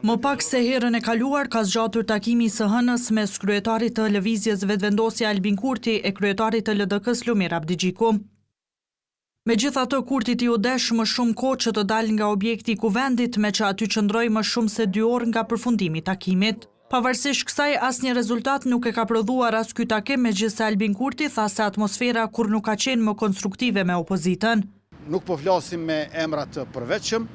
Më pak se herën e kaluar ka zgjatur takimi së hënës mes kryetarit të Lëvizjes Vetëvendosja Albin Kurti e kryetarit të LDK-s Lumir Abdigjiku. Megjithatë, Kurti u desh më shumë kohë që të dalë nga objekti i kuvendit, me që aty qëndroi më shumë se 2 orë nga përfundimi i takimit. Pavarësisht kësaj, asnjë rezultat nuk e ka prodhuar as ky takim, megjithse Albin Kurti tha se atmosfera kur nuk ka qenë më konstruktive me opozitën. Nuk po flasim me emra të përveçshëm,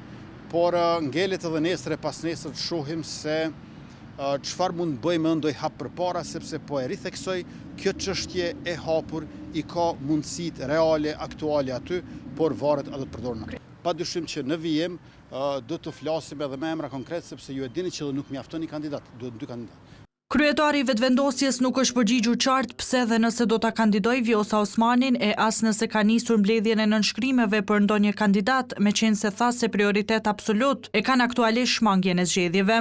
por ngelet edhe nesër e pas nesër të shohim se çfarë mund bëjmë ndoj hap përpara, sepse po e ritheksoj kjo çështje e hapur i ka mundësitë reale, aktuale aty, por varet edhe të përdorur. Padyshim që në vijim do të flasim edhe me emra konkret, sepse ju e dini që nuk mjafton një kandidat, duhet 2 kandidatë. Kryetari i Vetëvendosjes nuk është përgjigjur qartë pse dhe nëse do ta kandidojë Vjosa Osmanin e as nëse ka nisur mbledhjen e nënshkrimeve për ndonjë kandidat, meqense tha se prioritet absolut e kanë aktualisht shmangjen e zgjedhjeve.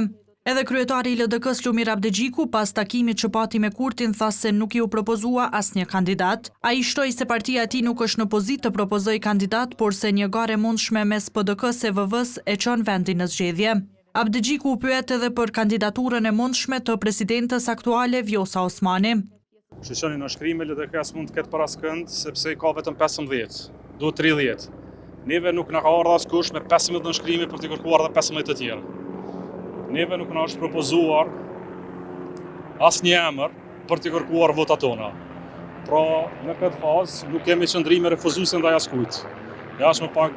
Edhe kryetari i LDK-s Lumir Abdigjiku pas takimit që pati me Kurtin tha se nuk i u propozua asnjë kandidat. Ai shtoi se partia e tij nuk është në pozitë të propozojë kandidat, por se një garë e mundshme mes PDK-s e VV-s e çon vendin në zgjedhje. Abdigjiku u pyet edhe për kandidaturën e mundshme të presidentës aktuale Vjosa Osmani. Shqyroni në shkrime, LDK-s mund të ketë paraskënd, sepse i ka vetëm 15, duhet 30. Neve nuk na ka ardhur askush me 15 nënshkrime për të kërkuar edhe 15 të tjerë. Neve nuk na është propozuar asnjë emër për të kërkuar votat tona. Pra, në këtë fazë nuk kemi qëndrime refuzuese ndaj askujt. As më pak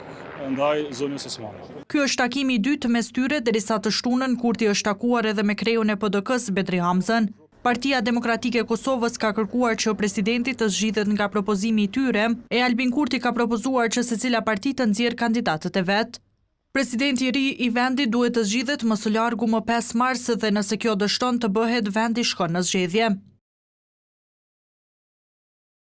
ndaj zonës Osmani. Ky është takimi i dytë mes tyre, derisa të shtunën Kurti është takuar edhe me kreun e PDK-s Bedri Hamzën. Partia Demokratike e Kosovës ka kërkuar që presidenti të zgjidhet nga propozimi i tyre, e Albin Kurti ka propozuar që secila parti të nxjerrë kandidatët e vet. Presidenti i ri i vendit duhet të zgjidhet më së largu më 5 mars dhe nëse kjo dështon të bëhet, vendi shkon në zgjedhje.